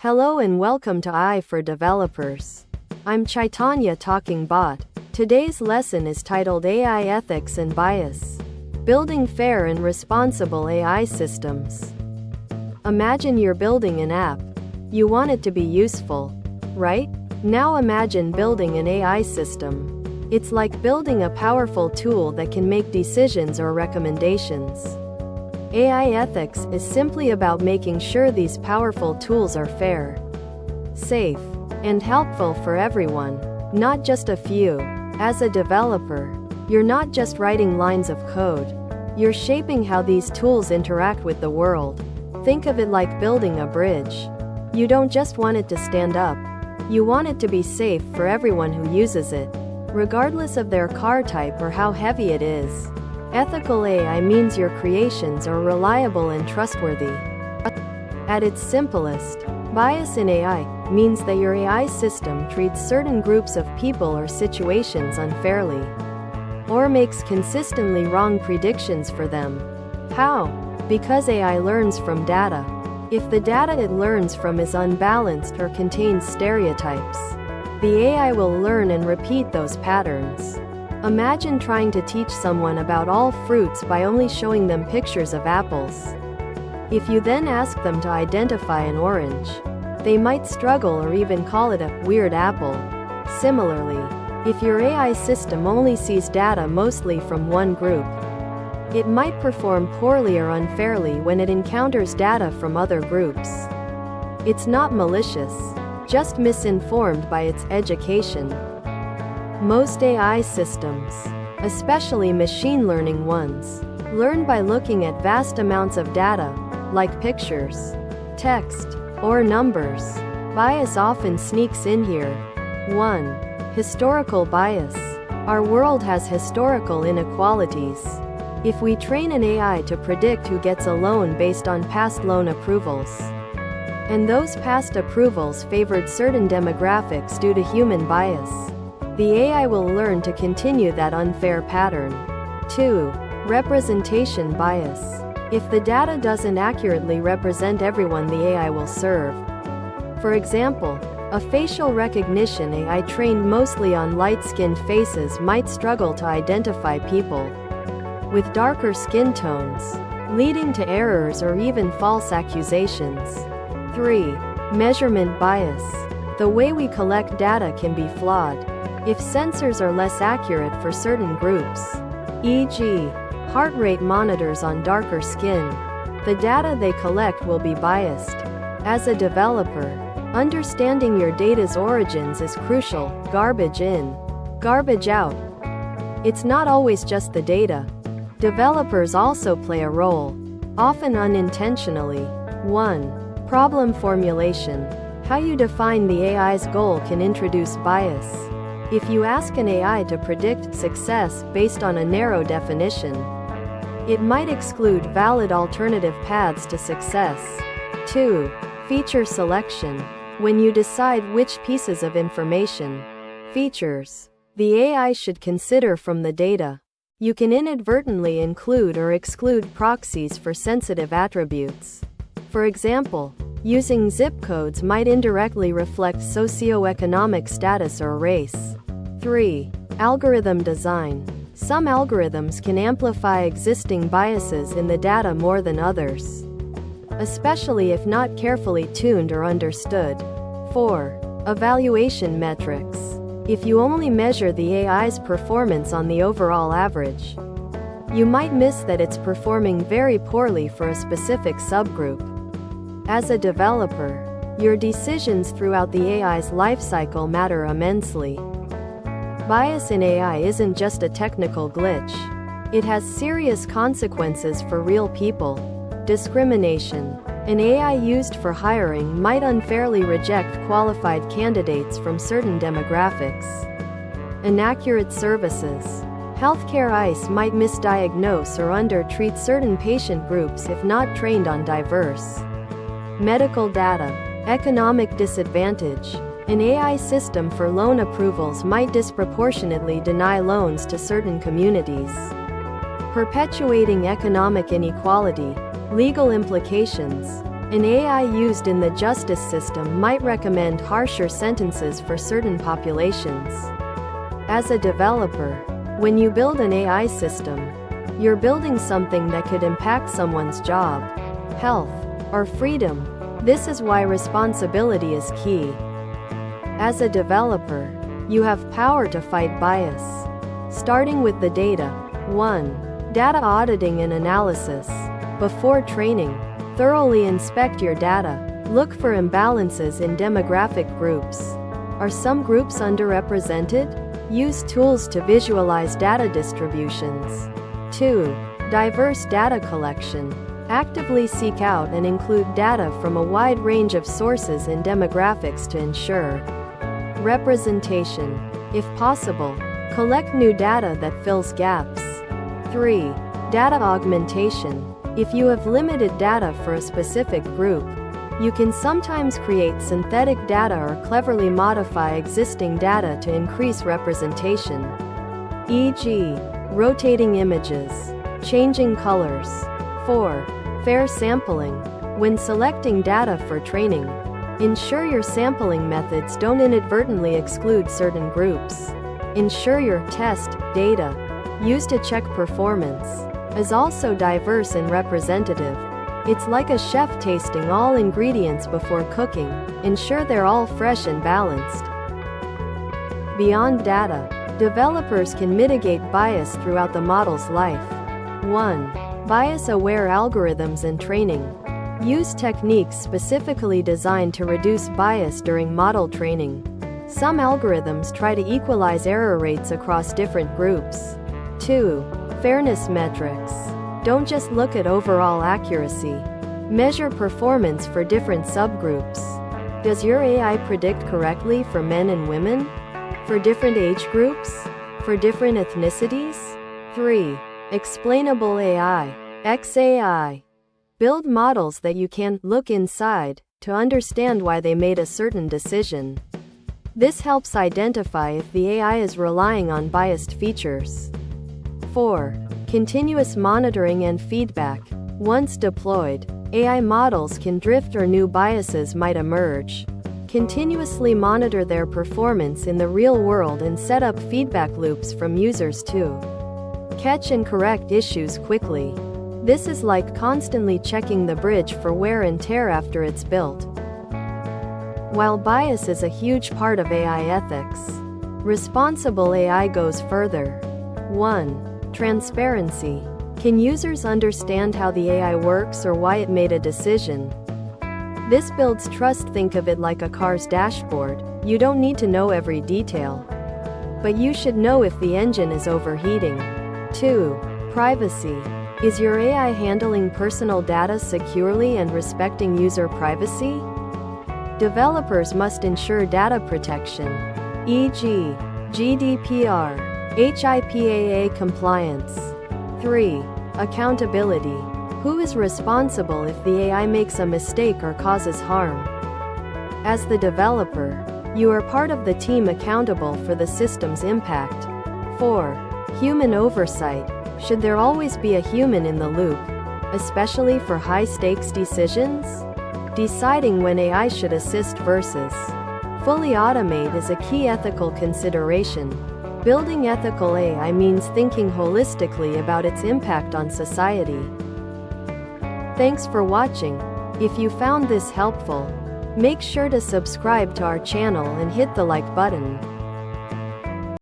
Hello and welcome to AI for Developers. I'm Chaitanya talking bot. Today's lesson is titled AI Ethics and Bias. Building fair and responsible AI systems. Imagine you're building an app. You want it to be useful, right? Now imagine building an AI system. It's like building a powerful tool that can make decisions or recommendations. AI ethics is simply about making sure these powerful tools are fair, safe, and helpful for everyone, not just a few. As a developer, you're not just writing lines of code. You're shaping how these tools interact with the world. Think of it like building a bridge. You don't just want it to stand up. You want it to be safe for everyone who uses it, regardless of their car type or how heavy it is. Ethical AI means your creations are reliable and trustworthy. At its simplest, bias in AI means that your AI system treats certain groups of people or situations unfairly, or makes consistently wrong predictions for them. How? Because AI learns from data. If the data it learns from is unbalanced or contains stereotypes, the AI will learn and repeat those patterns. Imagine trying to teach someone about all fruits by only showing them pictures of apples. If you then ask them to identify an orange, they might struggle or even call it a weird apple. Similarly, if your AI system only sees data mostly from one group, it might perform poorly or unfairly when it encounters data from other groups. It's not malicious, just misinformed by its education. Most AI systems, especially machine learning ones, learn by looking at vast amounts of data, like pictures, text, or numbers. Bias often sneaks in here. 1. Historical bias. Our world has historical inequalities. If we train an AI to predict who gets a loan based on past loan approvals, and those past approvals favored certain demographics due to human bias, the AI will learn to continue that unfair pattern. 2. Representation bias. If the data doesn't accurately represent everyone the AI will serve, for example, a facial recognition AI trained mostly on light-skinned faces might struggle to identify people with darker skin tones, leading to errors or even false accusations. 3. Measurement bias. The way we collect data can be flawed. If sensors are less accurate for certain groups, e.g., heart rate monitors on darker skin, the data they collect will be biased. As a developer, understanding your data's origins is crucial. Garbage in, garbage out. It's not always just the data. Developers also play a role, often unintentionally. 1. Problem formulation. How you define the AI's goal can introduce bias. If you ask an AI to predict success based on a narrow definition, it might exclude valid alternative paths to success. 2. Feature selection. When you decide which pieces of information, features, the AI should consider from the data, you can inadvertently include or exclude proxies for sensitive attributes. For example, using zip codes might indirectly reflect socioeconomic status or race. 3. Algorithm design. Some algorithms can amplify existing biases in the data more than others, especially if not carefully tuned or understood. 4. Evaluation metrics. If you only measure the AI's performance on the overall average, you might miss that it's performing very poorly for a specific subgroup. As a developer, your decisions throughout the AI's lifecycle matter immensely. Bias in AI isn't just a technical glitch. It has serious consequences for real people. Discrimination. An AI used for hiring might unfairly reject qualified candidates from certain demographics. Inaccurate services. Healthcare ICE might misdiagnose or undertreat certain patient groups if not trained on diverse medical data. Economic disadvantage. An AI system for loan approvals might disproportionately deny loans to certain communities, perpetuating economic inequality. Legal implications. An AI used in the justice system might recommend harsher sentences for certain populations. As a developer, when you build an AI system, you're building something that could impact someone's job, health, or freedom. This is why responsibility is key. As a developer, you have power to fight bias. Starting with the data. 1. Data auditing and analysis. Before training, thoroughly inspect your data. Look for imbalances in demographic groups. Are some groups underrepresented? Use tools to visualize data distributions. 2. Diverse data collection. Actively seek out and include data from a wide range of sources and demographics to ensure representation. If possible, collect new data that fills gaps. 3. Data augmentation. If you have limited data for a specific group, you can sometimes create synthetic data or cleverly modify existing data to increase representation. E.g., rotating images, changing colors. 4. Fair sampling. When selecting data for training, ensure your sampling methods don't inadvertently exclude certain groups. Ensure your test data used to check performance is also diverse and representative. It's like a chef tasting all ingredients before cooking. Ensure they're all fresh and balanced. Beyond data, developers can mitigate bias throughout the model's life. 1. Bias-aware algorithms and training. Use techniques specifically designed to reduce bias during model training. Some algorithms try to equalize error rates across different groups. 2. Fairness metrics. Don't just look at overall accuracy. Measure performance for different subgroups. Does your AI predict correctly for men and women? For different age groups? For different ethnicities? 3. Explainable AI. XAI. Build models that you can look inside to understand why they made a certain decision. This helps identify if the AI is relying on biased features. 4. Continuous monitoring and feedback. Once deployed, AI models can drift or new biases might emerge. Continuously monitor their performance in the real world and set up feedback loops from users to catch and correct issues quickly. This is like constantly checking the bridge for wear and tear after it's built. While bias is a huge part of AI ethics, responsible AI goes further. 1. Transparency. Can users understand how the AI works or why it made a decision? This builds trust. Think of it like a car's dashboard. You don't need to know every detail, but you should know if the engine is overheating. 2. Privacy. Is your AI handling personal data securely and respecting user privacy? Developers must ensure data protection, e.g., GDPR, HIPAA compliance. 3. Accountability. Who is responsible if the AI makes a mistake or causes harm? As the developer, you are part of the team accountable for the system's impact. 4. Human oversight. Should there always be a human in the loop, especially for high-stakes decisions? Deciding when AI should assist versus fully automate is a key ethical consideration. Building ethical AI means thinking holistically about its impact on society. Thanks for watching. If you found this helpful, make sure to subscribe to our channel and hit the like button.